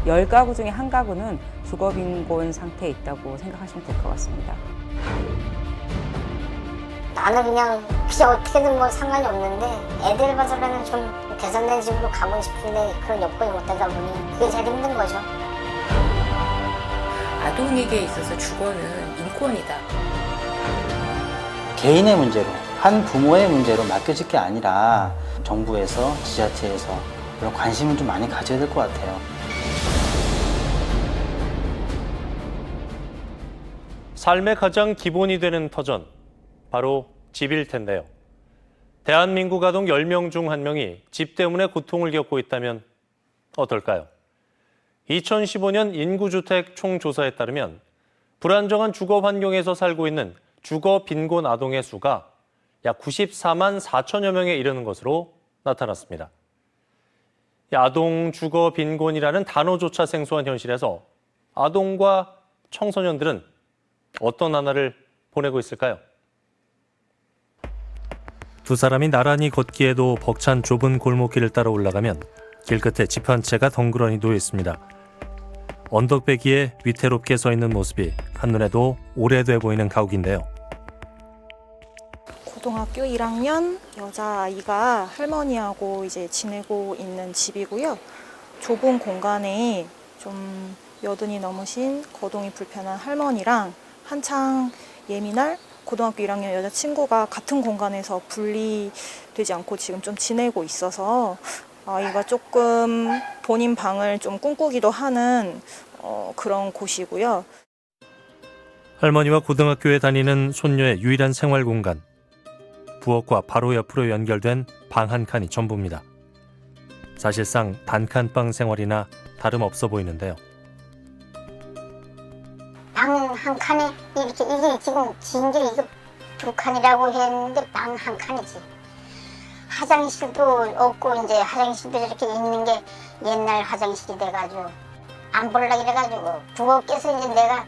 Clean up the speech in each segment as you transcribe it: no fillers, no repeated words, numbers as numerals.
10가구 중에 1가구는 주거빈곤 상태에 있다고 생각하시면 될 것 같습니다. 나는 그냥 어떻게든 뭐 상관이 없는데 애들 봐서는 좀 개선된 집으로 가고 싶은데 그런 여건이 못 되다 보니 그게 제일 힘든 거죠. 아동에게 있어서 주거는 인권이다. 개인의 문제로, 한 부모의 문제로 맡겨질 게 아니라 정부에서, 지자체에서 이런 관심을 좀 많이 가져야 될 것 같아요. 삶의 가장 기본이 되는 터전, 바로 집일 텐데요. 대한민국 아동 10명 중 1명이 집 때문에 고통을 겪고 있다면 어떨까요? 2015년 인구주택 총조사에 따르면 불안정한 주거 환경에서 살고 있는 주거 빈곤 아동의 수가 약 94만 4천여 명에 이르는 것으로 나타났습니다. 아동 주거 빈곤이라는 단어조차 생소한 현실에서 아동과 청소년들은 어떤 나날을 보내고 있을까요? 두 사람이 나란히 걷기에도 벅찬 좁은 골목길을 따라 올라가면 길 끝에 집 한 채가 덩그러니 놓여 있습니다. 언덕배기에 위태롭게 서 있는 모습이 한눈에도 오래돼 보이는 가옥인데요. 고등학교 1학년 여자아이가 할머니하고 이제 지내고 있는 집이고요. 좁은 공간에 좀 여든이 넘으신 거동이 불편한 할머니랑 한창 예민할 고등학교 1학년 여자친구가 같은 공간에서 분리되지 않고 지금 좀 지내고 있어서 아이가 조금 본인 방을 좀 꿈꾸기도 하는 그런 곳이고요. 할머니와 고등학교에 다니는 손녀의 유일한 생활 공간. 부엌과 바로 옆으로 연결된 방 한 칸이 전부입니다. 사실상 단칸방 생활이나 다름없어 보이는데요. 방 한 칸에 이게 지금 긴 게 이거 2칸이라고 했는데 방 한 칸이지. 화장실도 없고 이제 화장실도 이렇게 있는 게 옛날 화장실이 돼가지고 안 볼라 그래가지고 부엌에서 이제 내가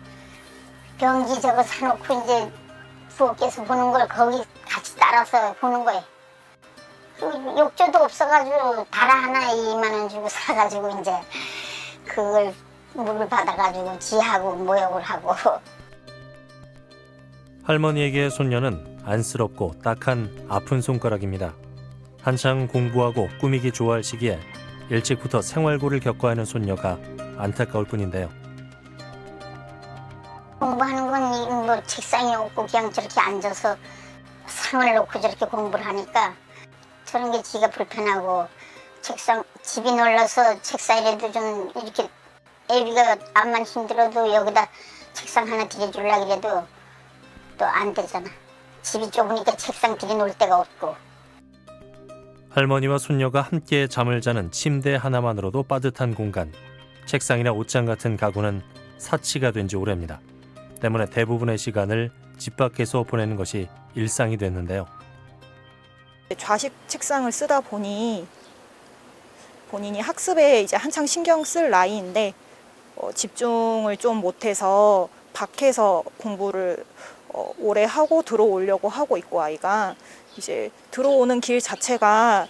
변기 저거 사놓고 이제 부엌에서 보는 걸 거기 같이 따라서 보는 거예요. 그리고 욕조도 없어가지고 다라 하나 2만 원 주고 사가지고 이제 그걸 물을 받아가지고 지하고 모욕을 하고. 할머니에게 손녀는 안쓰럽고 딱한 아픈 손가락입니다. 한창 공부하고 꾸미기 좋아할 시기에 일찍부터 생활고를 겪어야 하는 손녀가 안타까울 뿐인데요. 공부하는 건 뭐 책상이 없고 그냥 저렇게 앉아서 상을 놓고 저렇게 공부를 하니까 저런 게 지가 불편하고 책상 집이 놀라서 책상이라도 좀 이렇게 애비가 암만 힘들어도 여기다 책상 하나 들여주려고 그래도 또 안 되잖아. 집이 좁으니까 책상 들여놓을 데가 없고. 할머니와 손녀가 함께 잠을 자는 침대 하나만으로도 빠듯한 공간. 책상이나 옷장 같은 가구는 사치가 된 지 오래입니다. 때문에 대부분의 시간을 집 밖에서 보내는 것이 일상이 됐는데요. 좌식 책상을 쓰다 보니 본인이 학습에 이제 한창 신경 쓸 나이인데 집중을 좀 못해서 밖에서 공부를 오래 하고 들어오려고 하고 있고 아이가 이제 들어오는 길 자체가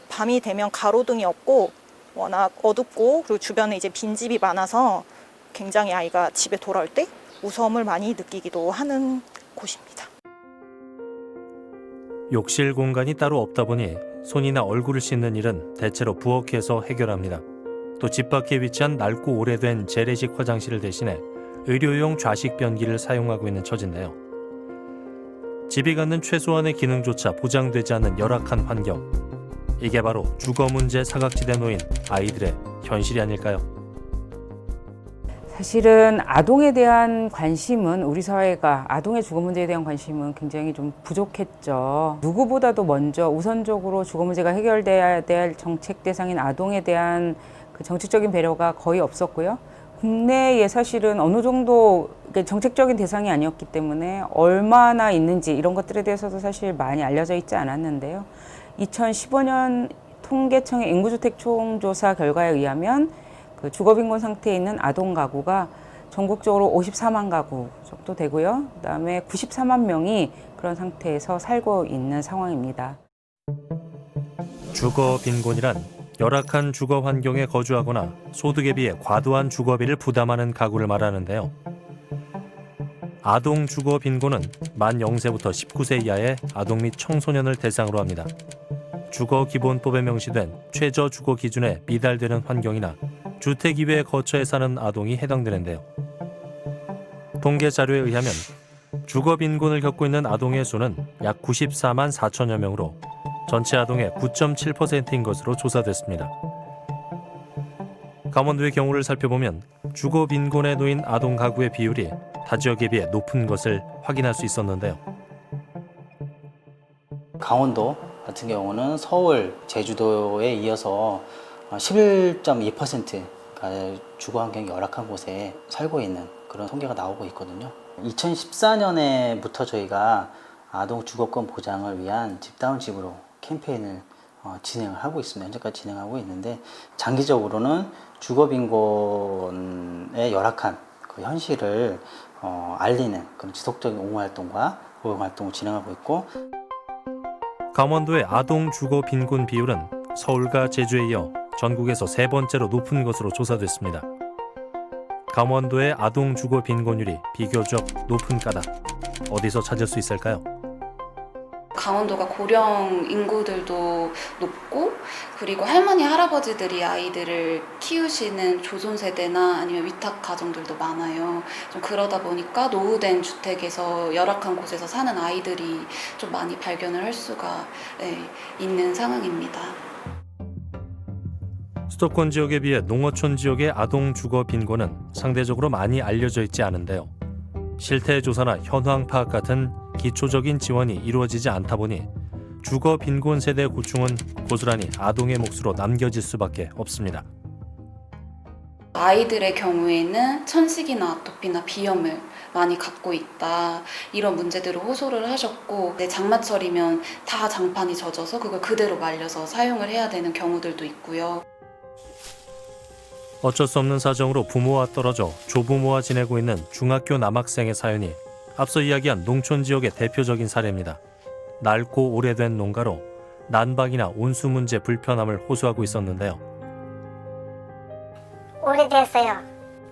밤이 되면 가로등이 없고 워낙 어둡고 그리고 주변에 이제 빈집이 많아서 굉장히 아이가 집에 돌아올 때 무서움을 많이 느끼기도 하는 곳입니다. 욕실 공간이 따로 없다 보니 손이나 얼굴을 씻는 일은 대체로 부엌에서 해결합니다. 또 집 밖에 위치한 낡고 오래된 재래식 화장실을 대신해 의료용 좌식 변기를 사용하고 있는 처지인데요. 집이 갖는 최소한의 기능조차 보장되지 않는 열악한 환경. 이게 바로 주거 문제 사각지대에 놓인 아이들의 현실이 아닐까요? 사실은 아동에 대한 관심은 우리 사회가 아동의 주거 문제에 대한 관심은 굉장히 좀 부족했죠. 누구보다도 먼저 우선적으로 주거 문제가 해결돼야 될 정책 대상인 아동에 대한 그 정책적인 배려가 거의 없었고요. 국내에 사실은 어느 정도 정책적인 대상이 아니었기 때문에 얼마나 있는지 이런 것들에 대해서도 사실 많이 알려져 있지 않았는데요. 2015년 통계청의 인구주택 총조사 결과에 의하면 그 주거빈곤 상태에 있는 아동 가구가 전국적으로 54만 가구 정도 되고요. 그다음에 94만 명이 그런 상태에서 살고 있는 상황입니다. 주거 빈곤이란 열악한 주거 환경에 거주하거나 소득에 비해 과도한 주거비를 부담하는 가구를 말하는데요. 아동 주거 빈곤은 만 0세부터 19세 이하의 아동 및 청소년을 대상으로 합니다. 주거기본법에 명시된 최저 주거 기준에 미달되는 환경이나 주택 이외의 거처에 사는 아동이 해당되는데요. 통계 자료에 의하면 주거 빈곤을 겪고 있는 아동의 수는 약 94만 4천여 명으로 전체 아동의 9.7%인 것으로 조사됐습니다. 강원도의 경우를 살펴보면 주거 빈곤에 놓인 아동 가구의 비율이 타 지역에 비해 높은 것을 확인할 수 있었는데요. 강원도 같은 경우는 서울, 제주도에 이어서 11.2%가 주거 환경이 열악한 곳에 살고 있는 그런 통계가 나오고 있거든요. 2014년에부터 저희가 아동 주거권 보장을 위한 집다운 집으로 캠페인을 진행을 하고 있습니다. 현재까지 진행하고 있는데 장기적으로는 주거 빈곤의 열악한 그 현실을 알리는 그런 지속적인 옹호 활동과 보호 활동을 진행하고 있고, 강원도의 아동 주거 빈곤 비율은 서울과 제주에 이어 전국에서 세 번째로 높은 것으로 조사됐습니다. 강원도의 아동 주거 빈곤율이 비교적 높은 까닭, 어디서 찾을 수 있을까요? 강원도가 고령 인구들도 높고, 그리고 할머니 할아버지들이 아이들을 키우시는 조선 세대나 아니면 위탁 가정들도 많아요. 좀 그러다 보니까 노후된 주택에서 열악한 곳에서 사는 아이들이 좀 많이 발견을 할 수가 있는 상황입니다. 수도권 지역에 비해 농어촌 지역의 아동 주거 빈곤은 상대적으로 많이 알려져 있지 않은데요. 실태 조사나 현황 파악 같은 기초적인 지원이 이루어지지 않다 보니 주거 빈곤 세대의 고충은 고스란히 아동의 몫으로 남겨질 수밖에 없습니다. 아이들의 경우에는 천식이나 아토피나 비염을 많이 갖고 있다, 이런 문제들을 호소를 하셨고, 장마철이면 다 장판이 젖어서 그걸 그대로 말려서 사용을 해야 되는 경우들도 있고요. 어쩔 수 없는 사정으로 부모와 떨어져 조부모와 지내고 있는 중학교 남학생의 사연이 앞서 이야기한 농촌 지역의 대표적인 사례입니다. 낡고 오래된 농가로 난방이나 온수 문제 불편함을 호소하고 있었는데요. 오래됐어요.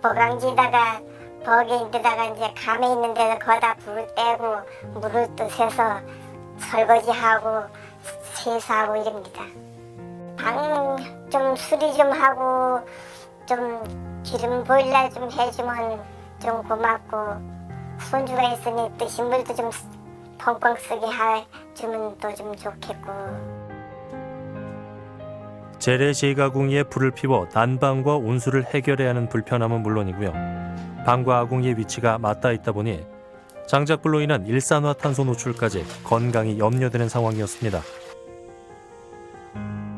보강지다가 버기인데다가 이제 감에 있는 데서 거다 불을 떼고 물을 또 새서 설거지하고 세수하고 이럽니다. 방 좀 수리 좀 하고 좀 기름 보일러 좀 해주면 좀 고맙고, 손주가 있으니 또 식물도 좀 펑펑 쓰게 해주면 또 좀 좋겠고. 재래시가궁이에 불을 피워 난방과 온수를 해결해야 하는 불편함은 물론이고요. 방과 아궁이의 위치가 맞닿아 있다 보니 장작불로 인한 일산화탄소 노출까지 건강이 염려되는 상황이었습니다.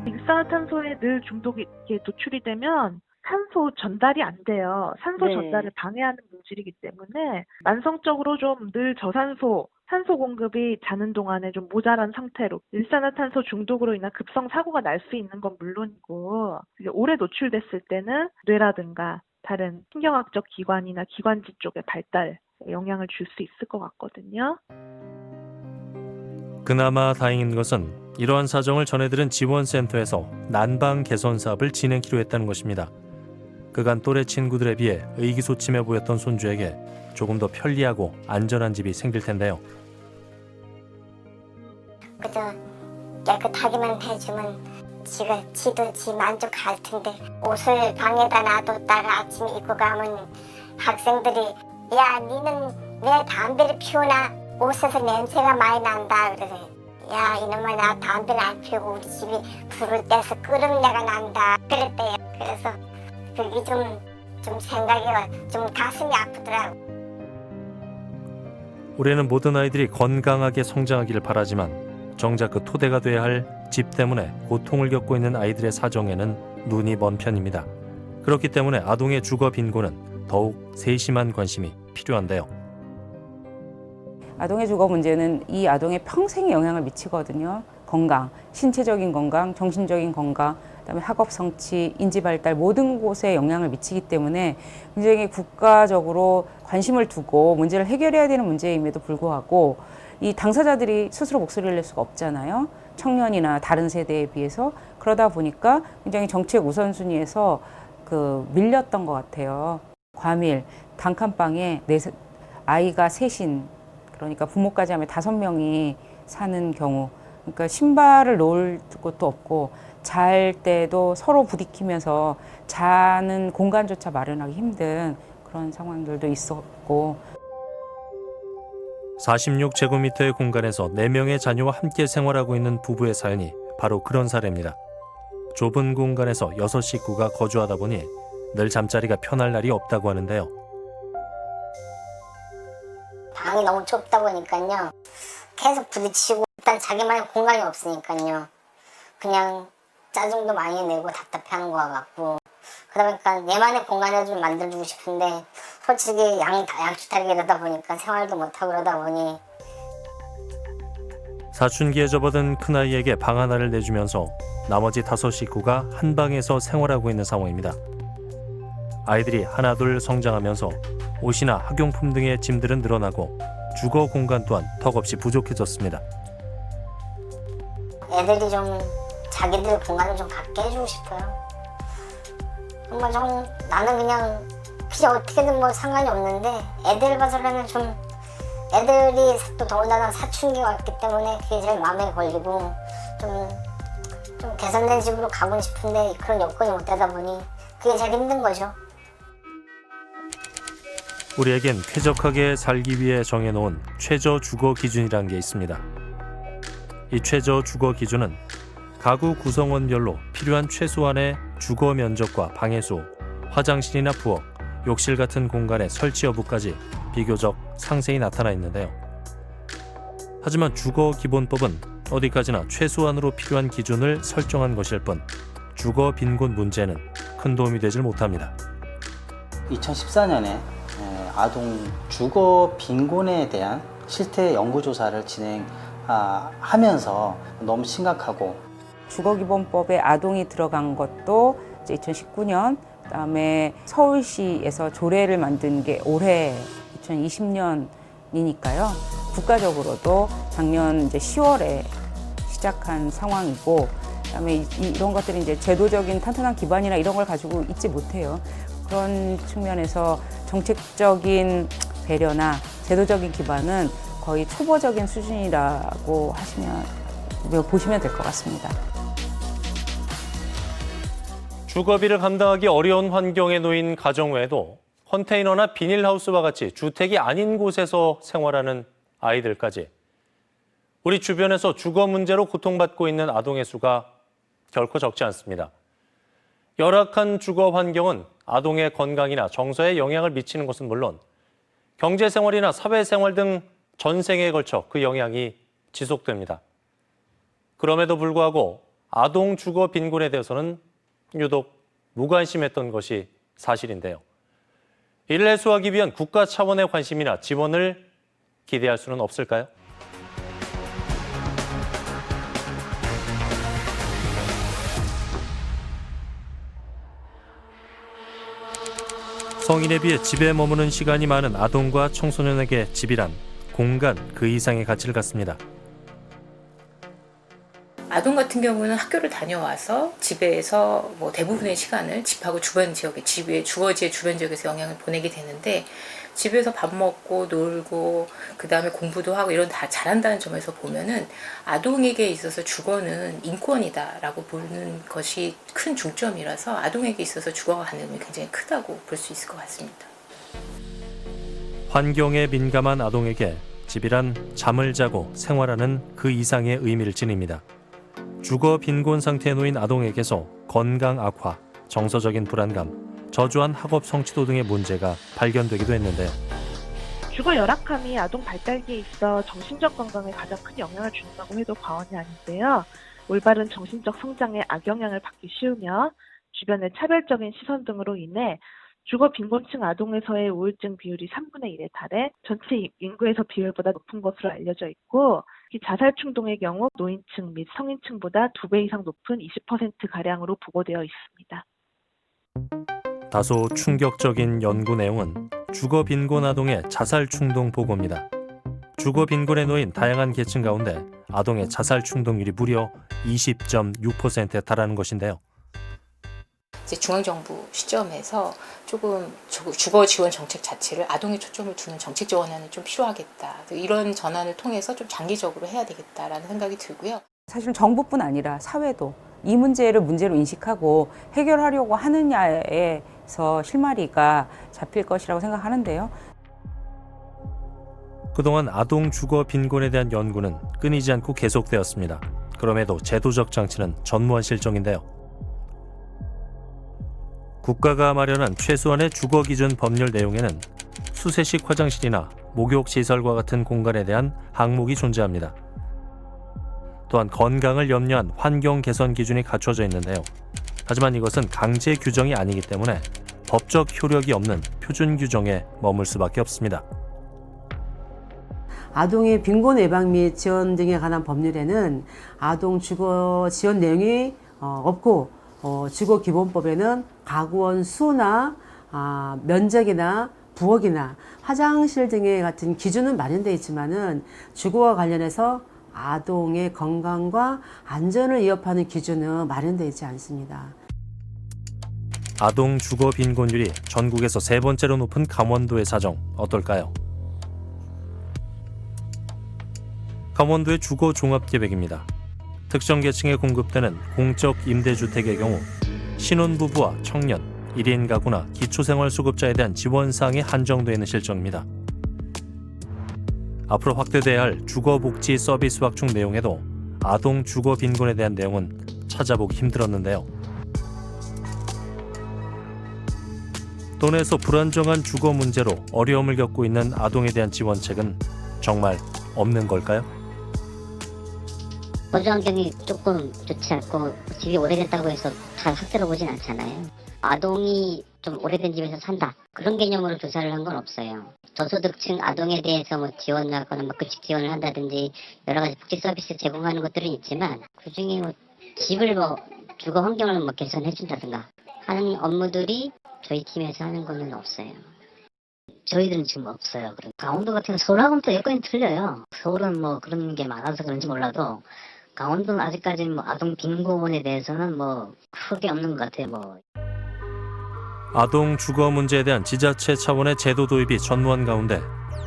일산화탄소에 늘 중독이 노출이 되면 산소 전달이 안 돼요. 산소 전달을 방해하는 물질이기 때문에 만성적으로 좀 늘 저산소, 산소 공급이 자는 동안에 좀 모자란 상태로 일산화탄소 중독으로 인한 급성 사고가 날 수 있는 건 물론이고, 오래 노출됐을 때는 뇌라든가 다른 신경학적 기관이나 기관지 쪽의 발달에 영향을 줄 수 있을 것 같거든요. 그나마 다행인 것은 이러한 사정을 전해들은 지원센터에서 난방 개선 사업을 진행키로 했다는 것입니다. 그간 또래 친구들에 비해 의기소침해 보였던 손주에게 조금 더 편리하고 안전한 집이 생길 텐데요. 그저 깨끗하게만 해주면 지도 지 만족할 텐데, 옷을 방에다 놔뒀다가 아침에 입고 가면 학생들이 야 니는 왜 담배를 피우나, 옷에서 냄새가 많이 난다 그래. 야 이놈아 나 담배를 안 피우고 우리 집이 불을 떼서 끓음내가 난다 그랬대요. 그래서 그게 좀 생각이 좀 가슴이 아프더라고. 올해는 모든 아이들이 건강하게 성장하기를 바라지만 정작 그 토대가 돼야 할 집 때문에 고통을 겪고 있는 아이들의 사정에는 눈이 먼 편입니다. 그렇기 때문에 아동의 주거 빈곤은 더욱 세심한 관심이 필요한데요. 아동의 주거 문제는 이 아동의 평생에 영향을 미치거든요. 건강, 신체적인 건강, 정신적인 건강, 그다음에 학업 성취, 인지 발달 모든 곳에 영향을 미치기 때문에 굉장히 국가적으로 관심을 두고 문제를 해결해야 되는 문제임에도 불구하고 이 당사자들이 스스로 목소리를 낼 수가 없잖아요. 청년이나 다른 세대에 비해서. 그러다 보니까 굉장히 정책 우선순위에서 밀렸던 것 같아요. 과밀, 단칸방에 아이가 셋인, 그러니까 부모까지 하면 5명이 사는 경우, 그러니까 신발을 놓을 곳도 없고 잘 때도 서로 부딪히면서 자는 공간조차 마련하기 힘든 그런 상황들도 있었고. 46제곱미터의 공간에서 4명의 자녀와 함께 생활하고 있는 부부의 사연이 바로 그런 사례입니다. 좁은 공간에서 6 식구가 거주하다 보니 늘 잠자리가 편할 날이 없다고 하는데요. 방이 너무 좁다 보니까요. 계속 부딪히고 일단 자기만의 공간이 없으니까요. 그냥 짜증도 많이 내고 답답해하는 것 같고. 그러다 보니까 내만의 공간을 좀 만들어주고 싶은데 솔직히 양주택이 이러다 보니까 생활도 못하고 그러다 보니. 사춘기에 접어든 큰아이에게 방 하나를 내주면서 나머지 5 식구가 한 방에서 생활하고 있는 상황입니다. 아이들이 하나둘 성장하면서 옷이나 학용품 등의 짐들은 늘어나고 주거 공간 또한 턱없이 부족해졌습니다. 애들이 좀 자기들 공간을 좀 갖게 해주고 싶어요. 정말 나는 그냥 어떻게든 뭐 상관이 없는데 애들 봐서라면 좀 애들이 또 더군다나 사춘기가 왔기 때문에 그게 제일 마음에 걸리고 좀 개선된 집으로 가고 싶은데 그런 여건이 못 되다 보니 그게 제일 힘든 거죠. 우리에겐 쾌적하게 살기 위해 정해놓은 최저 주거 기준이라는 게 있습니다. 이 최저 주거 기준은 가구 구성원별로 필요한 최소한의 주거 면적과 방의 수, 화장실이나 부엌, 욕실 같은 공간의 설치 여부까지 비교적 상세히 나타나 있는데요. 하지만 주거 기본법은 어디까지나 최소한으로 필요한 기준을 설정한 것일 뿐 주거 빈곤 문제는 큰 도움이 되질 못합니다. 2014년에 아동 주거 빈곤에 대한 실태 연구조사를 진행하면서 너무 심각하고, 주거기본법에 아동이 들어간 것도 이제 2019년, 그다음에 서울시에서 조례를 만든 게 올해 2020년이니까요. 국가적으로도 작년 이제 10월에 시작한 상황이고, 그다음에 이런 것들이 이제 제도적인 탄탄한 기반이나 이런 걸 가지고 있지 못해요. 그런 측면에서 정책적인 배려나 제도적인 기반은 거의 초보적인 수준이라고 보시면 될 것 같습니다. 주거비를 감당하기 어려운 환경에 놓인 가정 외에도 컨테이너나 비닐하우스와 같이 주택이 아닌 곳에서 생활하는 아이들까지 우리 주변에서 주거 문제로 고통받고 있는 아동의 수가 결코 적지 않습니다. 열악한 주거 환경은 아동의 건강이나 정서에 영향을 미치는 것은 물론 경제생활이나 사회생활 등 전생에 걸쳐 그 영향이 지속됩니다. 그럼에도 불구하고 아동 주거 빈곤에 대해서는 유독 무관심했던 것이 사실인데요. 이를 해소하기 위한 국가 차원의 관심이나 지원을 기대할 수는 없을까요? 성인에 비해 집에 머무는 시간이 많은 아동과 청소년에게 집이란 공간 그 이상의 가치를 갖습니다. 아동 같은 경우는 학교를 다녀와서 집에서 뭐 대부분의 시간을 집하고 주변 지역에, 주거지의 주변 지역에서 영향을 보내게 되는데, 집에서 밥 먹고 놀고 그 다음에 공부도 하고 이런 다 잘한다는 점에서 보면은 아동에게 있어서 주거는 인권이다라고 보는 것이 큰 중점이라서 아동에게 있어서 주거가 가능성이 굉장히 크다고 볼 수 있을 것 같습니다. 환경에 민감한 아동에게 집이란 잠을 자고 생활하는 그 이상의 의미를 지닙니다. 주거 빈곤 상태에 놓인 아동에게서 건강 악화, 정서적인 불안감, 저조한 학업 성취도 등의 문제가 발견되기도 했는데요. 주거 열악함이 아동 발달기에 있어 정신적 건강에 가장 큰 영향을 준다고 해도 과언이 아닌데요. 올바른 정신적 성장에 악영향을 받기 쉬우며 주변의 차별적인 시선 등으로 인해 주거 빈곤층 아동에서의 우울증 비율이 3분의 1에 달해 전체 인구에서 비율보다 높은 것으로 알려져 있고, 특히 자살 충동의 경우 노인층 및 성인층보다 2배 이상 높은 20%가량으로 보고되어 있습니다. 다소 충격적인 연구 내용은 주거 빈곤 아동의 자살 충동 보고입니다. 주거 빈곤에 놓인 다양한 계층 가운데 아동의 자살 충동률이 무려 20.6%에 달하는 것인데요. 이제 중앙정부 시점에서 조금 주거 지원 정책 자체를 아동에 초점을 두는 정책 전환이 좀 필요하겠다. 이런 전환을 통해서 좀 장기적으로 해야 되겠다라는 생각이 들고요. 사실 정부뿐 아니라 사회도 이 문제를 문제로 인식하고 해결하려고 하느냐에서 실마리가 잡힐 것이라고 생각하는데요. 그동안 아동 주거 빈곤에 대한 연구는 끊이지 않고 계속되었습니다. 그럼에도 제도적 장치는 전무한 실정인데요. 국가가 마련한 최소한의 주거 기준 법률 내용에는 수세식 화장실이나 목욕 시설과 같은 공간에 대한 항목이 존재합니다. 또한 건강을 염려한 환경 개선 기준이 갖춰져 있는데요. 하지만 이것은 강제 규정이 아니기 때문에 법적 효력이 없는 표준 규정에 머물 수밖에 없습니다. 아동의 빈곤 예방 및 지원 등에 관한 법률에는 아동 주거 지원 내용이 없고 주거기본법에는 가구원 수나 면적이나 부엌이나 화장실 등의 같은 기준은 마련되어 있지만은 주거와 관련해서 아동의 건강과 안전을 위협하는 기준은 마련되어 있지 않습니다. 아동 주거 빈곤율이 전국에서 세 번째로 높은 강원도의 사정 어떨까요? 강원도의 주거 종합계획입니다. 특정 계층에 공급되는 공적 임대주택의 경우 신혼부부와 청년, 1인 가구나 기초생활수급자에 대한 지원사항이 한정되어 있는 실정입니다. 앞으로 확대돼야 할 주거복지 서비스 확충 내용에도 아동 주거 빈곤에 대한 내용은 찾아보기 힘들었는데요. 도내에서 불안정한 주거 문제로 어려움을 겪고 있는 아동에 대한 지원책은 정말 없는 걸까요? 거주 환경이 조금 좋지 않고 집이 오래됐다고 해서 다 삭제로 보진 않잖아요. 아동이 좀 오래된 집에서 산다. 그런 개념으로 조사를 한 건 없어요. 저소득층 아동에 대해서 뭐 지원을 하거나 뭐 급식 지원을 한다든지 여러 가지 복지 서비스 제공하는 것들은 있지만 그중에 뭐 집을 뭐 주거 환경을 뭐 개선해 준다든가 하는 업무들이 저희 팀에서 하는 거는 없어요. 저희들은 지금 없어요. 강원도 같은 경우 서울하고는 또 여건이 틀려요. 서울은 뭐 그런 게 많아서 그런지 몰라도 강원도는 아직까지 뭐 아동 빈곤에 대해서는 뭐 크게 없는 것 같아요. 뭐. 아동 주거 문제에 대한 지자체 차원의 제도 도입이 전무한 가운데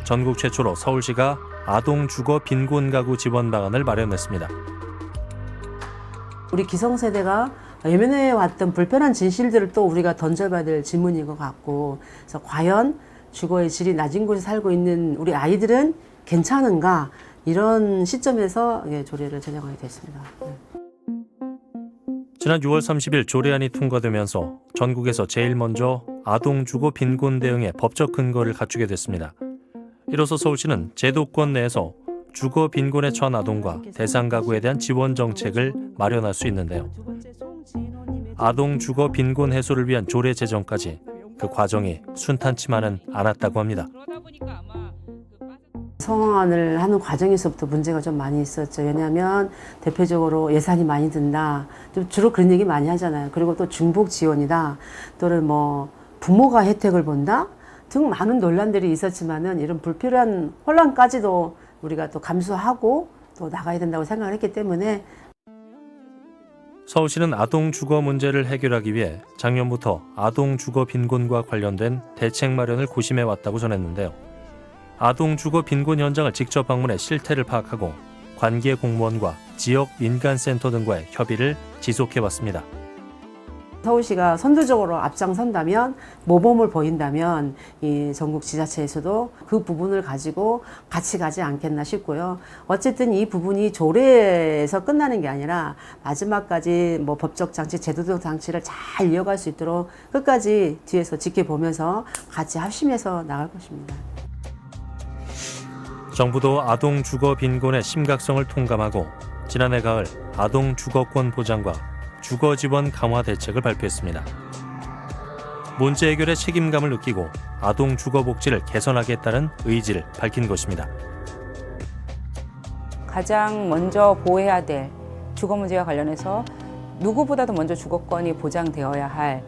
전국 최초로 서울시가 아동 주거 빈곤 가구 지원 방안을 마련했습니다. 우리 기성세대가 외면해 왔던 불편한 진실들을 또 우리가 던져봐야 될 질문인 것 같고, 그래서 과연 주거의 질이 낮은 곳에 살고 있는 우리 아이들은 괜찮은가, 이런 시점에서 조례를 제정하게 됐습니다. 지난 6월 30일 조례안이 통과되면서 전국에서 제일 먼저 아동 주거 빈곤 대응의 법적 근거를 갖추게 됐습니다. 이로써 서울시는 제도권 내에서 주거 빈곤에 처한 아동과 대상 가구에 대한 지원 정책을 마련할 수 있는데요. 아동 주거 빈곤 해소를 위한 조례 제정까지 그 과정이 순탄치만은 않았다고 합니다. 성안을 하는 과정에서부터 문제가 좀 많이 있었죠. 왜냐하면 대표적으로 예산이 많이 든다. 좀 주로 그런 얘기 많이 하잖아요. 그리고 또 중복 지원이다. 또는 뭐 부모가 혜택을 본다 등 많은 논란들이 있었지만은 이런 불필요한 혼란까지도 우리가 또 감수하고 또 나가야 된다고 생각을 했기 때문에 서울시는 아동 주거 문제를 해결하기 위해 작년부터 아동 주거 빈곤과 관련된 대책 마련을 고심해 왔다고 전했는데요. 아동 주거 빈곤 현장을 직접 방문해 실태를 파악하고 관계 공무원과 지역 민간센터 등과의 협의를 지속해 왔습니다. 서울시가 선두적으로 앞장선다면, 모범을 보인다면 이 전국 지자체에서도 그 부분을 가지고 같이 가지 않겠나 싶고요. 어쨌든 이 부분이 조례에서 끝나는 게 아니라 마지막까지 뭐 법적 장치, 제도적 장치를 잘 이어갈 수 있도록 끝까지 뒤에서 지켜보면서 같이 합심해서 나갈 것입니다. 정부도 아동 주거 빈곤의 심각성을 통감하고 지난해 가을 아동 주거권 보장과 주거 지원 강화 대책을 발표했습니다. 문제 해결에 책임감을 느끼고 아동 주거 복지를 개선하겠다는 의지를 밝힌 것입니다. 가장 먼저 보호해야 될 주거 문제와 관련해서 누구보다도 먼저 주거권이 보장되어야 할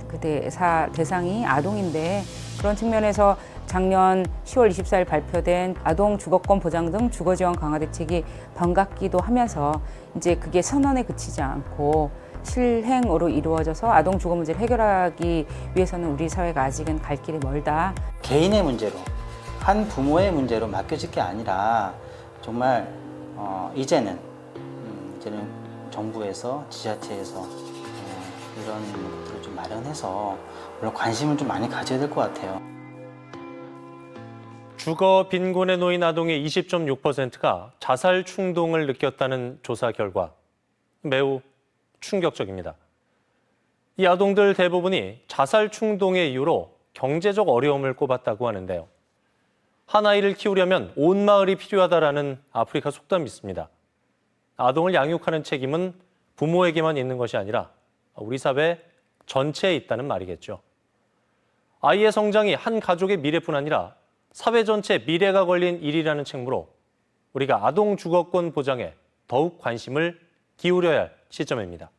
그 대상이 아동인데, 그런 측면에서 작년 10월 24일 발표된 아동 주거권 보장 등 주거 지원 강화 대책이 반갑기도 하면서 이제 그게 선언에 그치지 않고 실행으로 이루어져서 아동 주거 문제를 해결하기 위해서는 우리 사회가 아직은 갈 길이 멀다. 개인의 문제로, 한 부모의 문제로 맡겨질 게 아니라 정말 이제는 정부에서, 지자체에서 이런 것들을 좀 마련해서 물론 관심을 좀 많이 가져야 될 것 같아요. 주거 빈곤에 놓인 아동의 20.6%가 자살 충동을 느꼈다는 조사 결과 매우 충격적입니다. 이 아동들 대부분이 자살 충동의 이유로 경제적 어려움을 꼽았다고 하는데요. 한 아이를 키우려면 온 마을이 필요하다라는 아프리카 속담이 있습니다. 아동을 양육하는 책임은 부모에게만 있는 것이 아니라 우리 사회 전체에 있다는 말이겠죠. 아이의 성장이 한 가족의 미래뿐 아니라 사회 전체 미래가 걸린 일이라는 책무로 우리가 아동 주거권 보장에 더욱 관심을 기울여야 할 시점입니다.